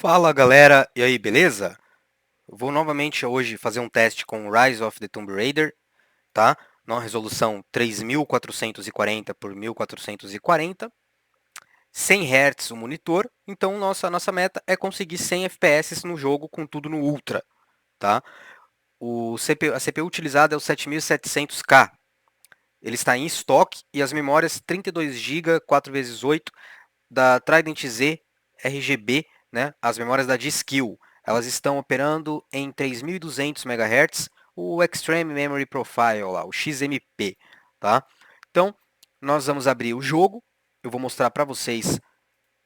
Fala galera, e aí, beleza? Eu vou novamente hoje fazer um teste com Rise of the Tomb Raider, tá? Numa resolução 3440 por 1440, 100 Hz o monitor, então nossa meta é conseguir 100 FPS no jogo com tudo no Ultra, tá? A CPU utilizada é o 7700K, ele está em estoque e as memórias 32 GB 4x8 da Trident Z RGB, né, as memórias da G-Skill, elas estão operando em 3200 MHz, o Extreme Memory Profile, lá, o XMP. Tá? Então, nós vamos abrir o jogo, eu vou mostrar para vocês,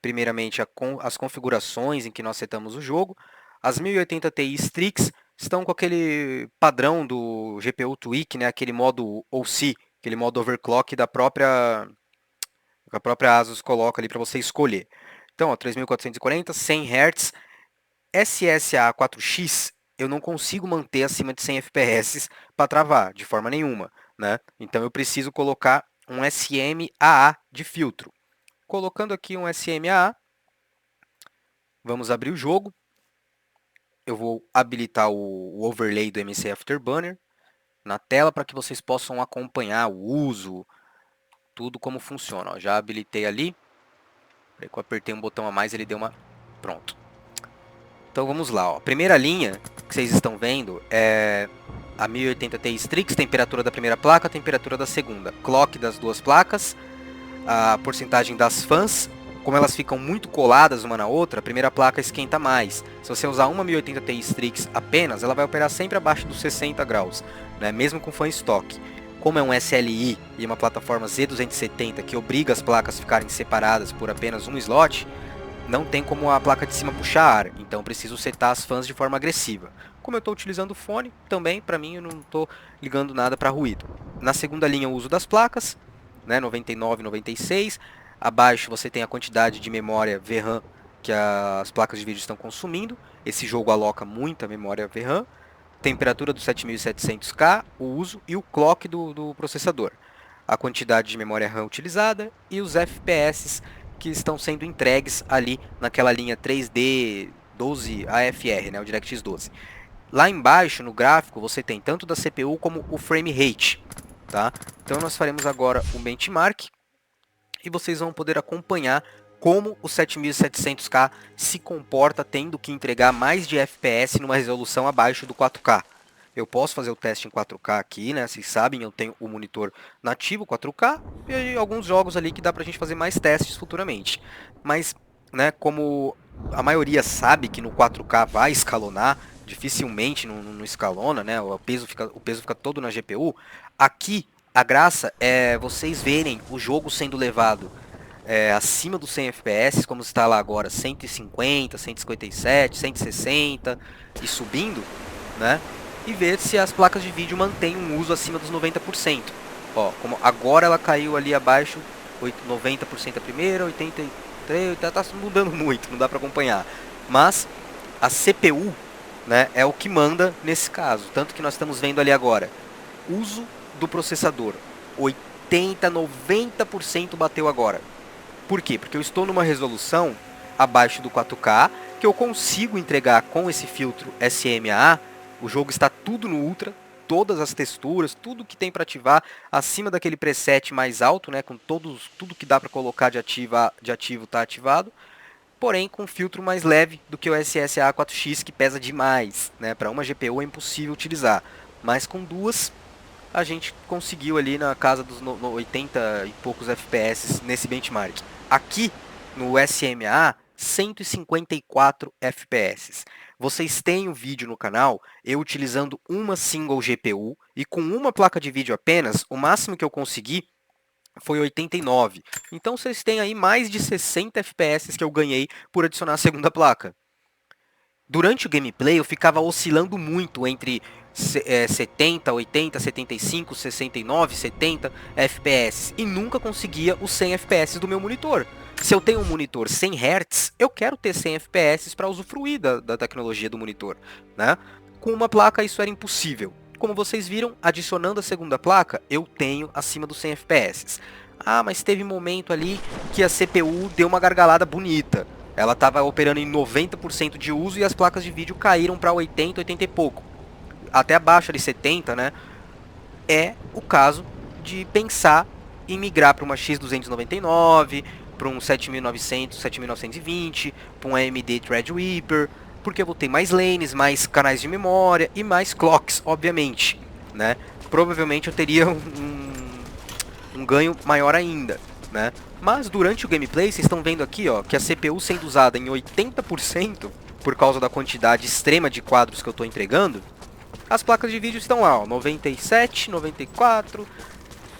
primeiramente, as configurações em que nós setamos o jogo. As 1080 Ti Strix estão com aquele padrão do GPU Tweak, né, aquele modo OC, aquele modo overclock que a própria ASUS coloca ali para você escolher. Então, ó, 3440, 100 Hz, SSA 4X, eu não consigo manter acima de 100 FPS para travar, de forma nenhuma. Né? Então, eu preciso colocar um SMAA de filtro. Colocando aqui um SMAA, vamos abrir o jogo. Eu vou habilitar o overlay do MC Afterburner na tela para que vocês possam acompanhar o uso, tudo como funciona. Ó, já habilitei ali. Aí que eu apertei um botão a mais, ele deu uma... Pronto. Então vamos lá. Ó. A primeira linha que vocês estão vendo é a 1080 Ti Strix, temperatura da primeira placa, temperatura da segunda. Clock das duas placas, a porcentagem das fãs. Como elas ficam muito coladas uma na outra, a primeira placa esquenta mais. Se você usar uma 1080 Ti Strix apenas, ela vai operar sempre abaixo dos 60 graus, né? Mesmo com fã estoque. Como é um SLI e uma plataforma Z270 que obriga as placas a ficarem separadas por apenas um slot, não tem como a placa de cima puxar ar, então preciso setar as fãs de forma agressiva. Como eu estou utilizando o fone, também para mim eu não estou ligando nada para ruído. Na segunda linha o uso das placas, né, 99, 96. Abaixo você tem a quantidade de memória VRAM que as placas de vídeo estão consumindo. Esse jogo aloca muita memória VRAM. Temperatura do 7700K, o uso e o clock do processador. A quantidade de memória RAM utilizada e os FPS que estão sendo entregues ali naquela linha 3D 12 AFR, né, o DirectX 12. Lá embaixo no gráfico você tem tanto da CPU como o frame rate. Tá? Então nós faremos agora o benchmark e vocês vão poder acompanhar como o 7700K se comporta tendo que entregar mais de FPS numa resolução abaixo do 4K. Eu posso fazer o teste em 4K aqui, né? Vocês sabem, eu tenho o monitor nativo 4K e alguns jogos ali que dá pra gente fazer mais testes futuramente. Mas, né, como a maioria sabe que no 4K vai escalonar, dificilmente não escalona, né? O peso fica todo na GPU. Aqui a graça é vocês verem o jogo sendo levado acima dos 100 FPS, como está lá agora, 150, 157, 160 e subindo, né? E ver se as placas de vídeo mantêm um uso acima dos 90%. Ó, como agora ela caiu ali abaixo, 90% a primeira, 83%, tá mudando muito, não dá para acompanhar. Mas a CPU, né, é o que manda nesse caso, tanto que nós estamos vendo ali agora. Uso do processador, 80, 90% bateu agora. Por quê? Porque eu estou numa resolução abaixo do 4K, que eu consigo entregar com esse filtro SMAA, o jogo está tudo no Ultra, todas as texturas, tudo que tem para ativar, acima daquele preset mais alto, né, com tudo que dá para colocar de ativo está ativado, porém com um filtro mais leve do que o SSA 4X, que pesa demais. Né? Para uma GPU é impossível utilizar, mas com duas a gente conseguiu ali na casa dos 80 e poucos FPS nesse benchmark. Aqui no SMA, 154 FPS. Vocês têm um vídeo no canal eu utilizando uma single GPU e com uma placa de vídeo apenas, o máximo que eu consegui foi 89. Então vocês têm aí mais de 60 FPS que eu ganhei por adicionar a segunda placa. Durante o gameplay eu ficava oscilando muito entre 70, 80, 75, 69, 70 FPS e nunca conseguia os 100 FPS do meu monitor. Se eu tenho um monitor 100 Hz, eu quero ter 100 FPS para usufruir da tecnologia do monitor. Né? Com uma placa isso era impossível. Como vocês viram, adicionando a segunda placa, eu tenho acima dos 100 FPS. Ah, mas teve um momento ali que a CPU deu uma gargalada bonita. Ela estava operando em 90% de uso e as placas de vídeo caíram para 80, 80 e pouco. Até abaixo de 70, né? É o caso de pensar em migrar para uma X299, para um 7900, 7920, para um AMD Threadripper, porque eu vou ter mais lanes, mais canais de memória e mais clocks, obviamente, né? Provavelmente eu teria um ganho maior ainda, né? Mas durante o gameplay, vocês estão vendo aqui, ó, que a CPU sendo usada em 80% por causa da quantidade extrema de quadros que eu estou entregando, as placas de vídeo estão lá, ó, 97, 94.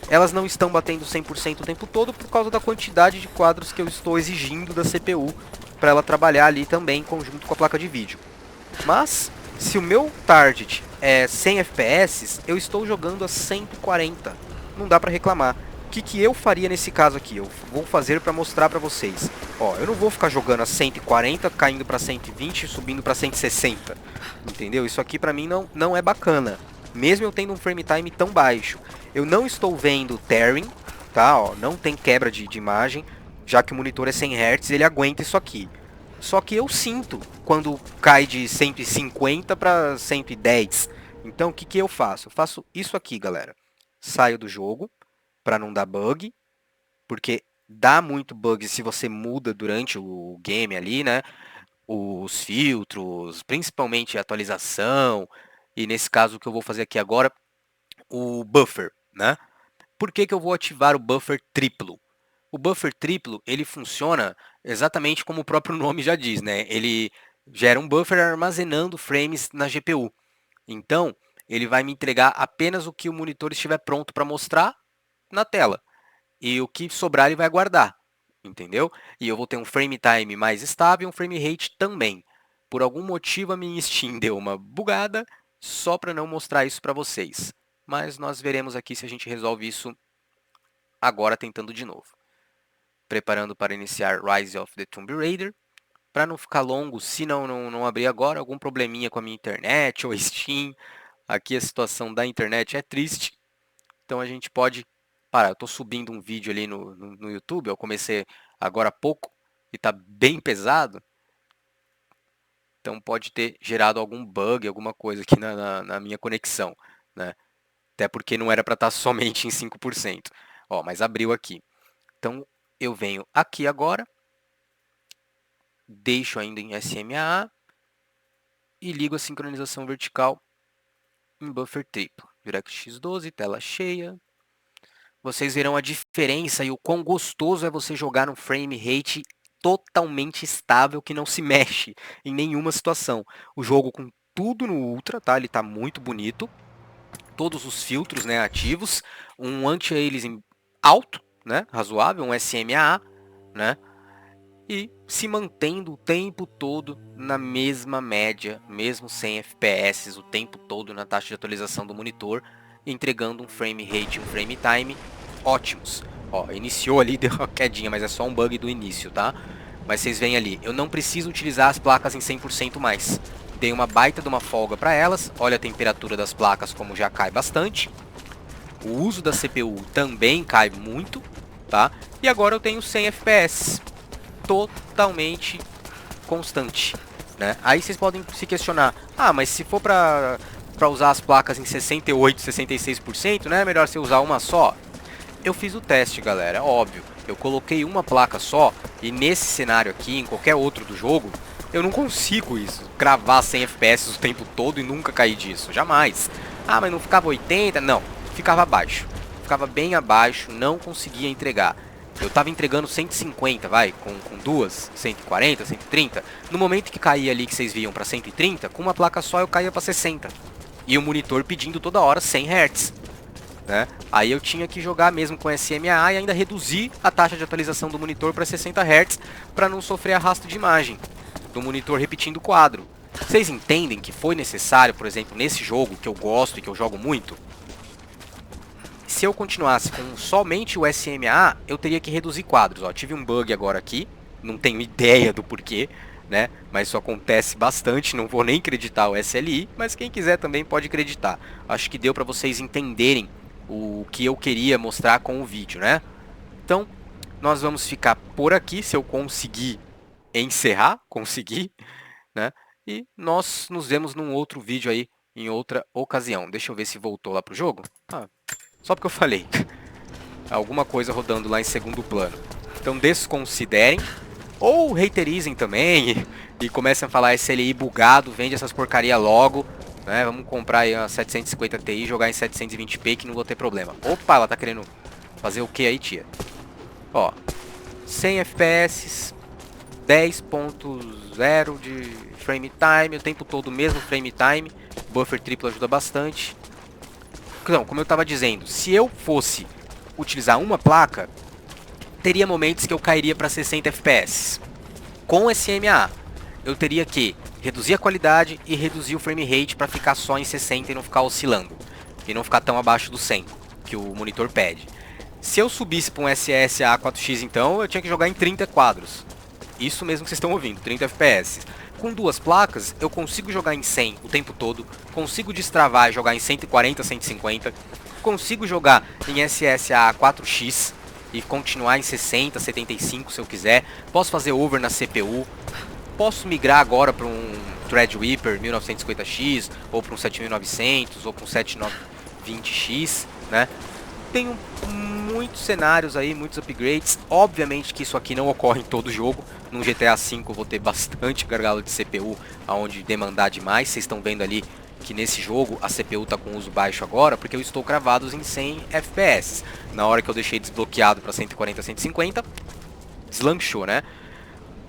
Elas não estão batendo 100% o tempo todo por causa da quantidade de quadros que eu estou exigindo da CPU para ela trabalhar ali também em conjunto com a placa de vídeo. Mas, se o meu target é 100 FPS, eu estou jogando a 140. Não dá para reclamar. O que eu faria nesse caso aqui? Eu vou fazer para mostrar para vocês. Ó, eu não vou ficar jogando a 140, caindo para 120 e subindo para 160. Entendeu? Isso aqui para mim não é bacana. Mesmo eu tendo um frame time tão baixo. Eu não estou vendo tearing, tá? Ó, não tem quebra de imagem, já que o monitor é 100 Hz, ele aguenta isso aqui. Só que eu sinto quando cai de 150 para 110. Então o que eu faço? Eu faço isso aqui, galera. Saio do jogo para não dar bug, porque dá muito bug se você muda durante o game ali, né? Os filtros, principalmente a atualização, e nesse caso o que eu vou fazer aqui agora, o buffer, né? Por que eu vou ativar o buffer triplo? O buffer triplo, ele funciona exatamente como o próprio nome já diz, né? Ele gera um buffer armazenando frames na GPU. Então, ele vai me entregar apenas o que o monitor estiver pronto para mostrar na tela. E o que sobrar ele vai guardar, entendeu? E eu vou ter um frame time mais estável e um frame rate também. Por algum motivo a minha Steam deu uma bugada, só para não mostrar isso para vocês. Mas nós veremos aqui se a gente resolve isso agora tentando de novo. Preparando para iniciar Rise of the Tomb Raider. Para não ficar longo, se não abrir agora, algum probleminha com a minha internet ou Steam. Aqui a situação da internet é triste, então a gente pode parar. Eu estou subindo um vídeo ali no YouTube, eu comecei agora há pouco e está bem pesado, então pode ter gerado algum bug, alguma coisa aqui na minha conexão, né? Até porque não era para estar somente em 5%. Ó, mas abriu aqui. Então eu venho aqui agora, deixo ainda em SMAA e ligo a sincronização vertical em buffer triplo. DirectX 12, tela cheia. Vocês verão a diferença e o quão gostoso é você jogar num frame rate totalmente estável que não se mexe em nenhuma situação. O jogo com tudo no Ultra, tá? Ele tá muito bonito. Todos os filtros, né, ativos, um anti-aliasing alto, né, razoável, um SMAA, né? E se mantendo o tempo todo na mesma média, mesmo sem FPS, o tempo todo na taxa de atualização do monitor, entregando um frame rate e um frame time ótimos. Ó, iniciou ali, deu uma quedinha, mas é só um bug do início, tá? Mas vocês veem ali, eu não preciso utilizar as placas em 100% mais. Dei uma baita de uma folga para elas, olha a temperatura das placas como já cai bastante. O uso da CPU também cai muito, tá? E agora eu tenho 100 FPS. Totalmente constante, né? Aí vocês podem se questionar, mas se for para usar as placas em 68, 66%, né? É melhor você usar uma só? Eu fiz o teste, galera, óbvio. Eu coloquei uma placa só e nesse cenário aqui, em qualquer outro do jogo, eu não consigo isso, cravar 100 FPS o tempo todo e nunca cair disso, jamais. Mas não ficava 80? Não, ficava abaixo. Ficava bem abaixo, não conseguia entregar. Eu tava entregando 150, com duas, 140, 130. No momento que caía ali, que vocês viam para 130, com uma placa só eu caía para 60. E o monitor pedindo toda hora 100 Hz. Né? Aí eu tinha que jogar mesmo com SMAA e ainda reduzir a taxa de atualização do monitor para 60 Hz para não sofrer arrasto de imagem do monitor repetindo o quadro. Vocês entendem que foi necessário, por exemplo, nesse jogo que eu gosto e que eu jogo muito? Se eu continuasse com somente o SMAA, eu teria que reduzir quadros. Ó, tive um bug agora aqui, não tenho ideia do porquê, né? Mas isso acontece bastante, não vou nem acreditar o SLI, mas quem quiser também pode acreditar. Acho que deu para vocês entenderem o que eu queria mostrar com o vídeo, né? Então, nós vamos ficar por aqui, se eu conseguir encerrar, conseguir, né? E nós nos vemos num outro vídeo aí, em outra ocasião. Deixa eu ver se voltou lá pro jogo. Ah, só porque eu falei. Alguma coisa rodando lá em segundo plano. Então desconsiderem, ou haterizem também, e comecem a falar SLI bugado, vende essas porcaria logo, né? Vamos comprar aí uma 750 Ti e jogar em 720p que não vou ter problema. Opa, ela tá querendo fazer o que aí, tia? Ó, 100 FPS, 10.0 de frame time, o tempo todo o mesmo frame time, buffer triplo ajuda bastante. Então, como eu estava dizendo, se eu fosse utilizar uma placa, teria momentos que eu cairia para 60 FPS. Com esse MA, eu teria que reduzir a qualidade e reduzir o frame rate para ficar só em 60 e não ficar oscilando. E não ficar tão abaixo do 100, que o monitor pede. Se eu subisse para um SSA 4X, então, eu tinha que jogar em 30 quadros. Isso mesmo que vocês estão ouvindo, 30 FPS. Com duas placas, eu consigo jogar em 100 o tempo todo, consigo destravar e jogar em 140, 150, consigo jogar em SSA 4X e continuar em 60, 75 se eu quiser, posso fazer over na CPU, posso migrar agora para um Threadripper 1950X, ou para um 7900, ou para um 7920X, né? Tenho muitos cenários aí, muitos upgrades. Obviamente que isso aqui não ocorre em todo jogo. No GTA V eu vou ter bastante gargalo de CPU, aonde demandar demais. Vocês estão vendo ali que nesse jogo a CPU está com uso baixo agora, porque eu estou cravados em 100 FPS. Na hora que eu deixei desbloqueado para 140, 150, deslanchou, né?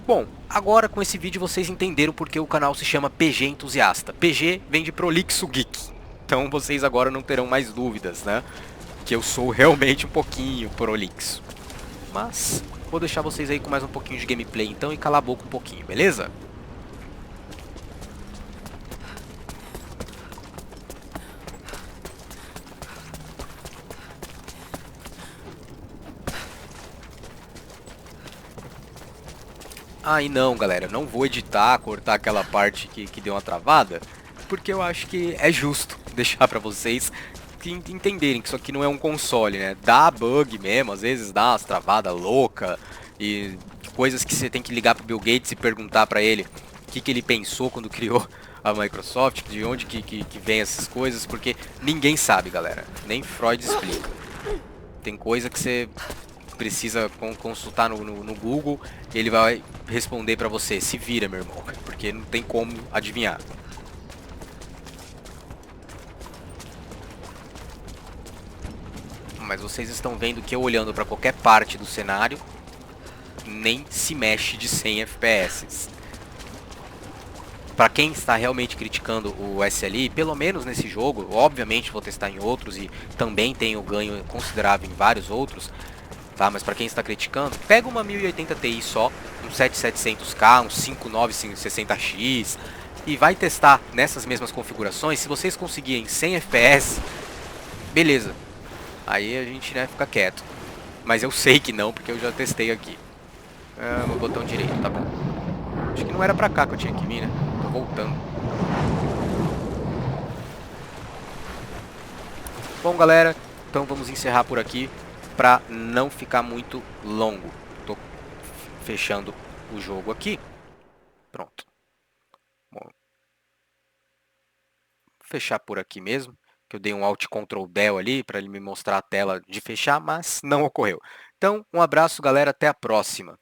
Bom, agora com esse vídeo vocês entenderam porque o canal se chama PG Entusiasta. PG vem de Prolixo Geek. Então vocês agora não terão mais dúvidas, né? Que eu sou realmente um pouquinho prolixo. Mas vou deixar vocês aí com mais um pouquinho de gameplay então e calar a boca um pouquinho, beleza? Ah, e não, galera, não vou editar, cortar aquela parte que deu uma travada, porque eu acho que é justo deixar pra vocês entenderem que isso aqui não é um console, né? Dá bug mesmo, às vezes dá umas travadas loucas e coisas que você tem que ligar pro Bill Gates e perguntar pra ele o que ele pensou quando criou a Microsoft, de onde que vem essas coisas, porque ninguém sabe, galera. Nem Freud explica. Tem coisa que você precisa consultar no Google, ele vai responder pra você, se vira, meu irmão, porque não tem como adivinhar. Mas vocês estão vendo que eu olhando pra qualquer parte do cenário, nem se mexe de 100 FPS. Para quem está realmente criticando o SLI, pelo menos nesse jogo, obviamente vou testar em outros e também tenho ganho considerável em vários outros, tá? Mas para quem está criticando, pega uma 1080 Ti só, um 7700K, um 5960X e vai testar nessas mesmas configurações. Se vocês conseguirem 100 FPS, beleza. Aí a gente, né, fica quieto. Mas eu sei que não, porque eu já testei aqui. Ah, no botão direito, tá bom. Acho que não era pra cá que eu tinha que vir, né? Tô voltando. Bom, galera, então vamos encerrar por aqui pra não ficar muito longo. Tô fechando o jogo aqui. Pronto. Bom, vou fechar por aqui mesmo, que eu dei um Alt Ctrl Del ali para ele me mostrar a tela de fechar, mas não ocorreu. Então, um abraço, galera, até a próxima.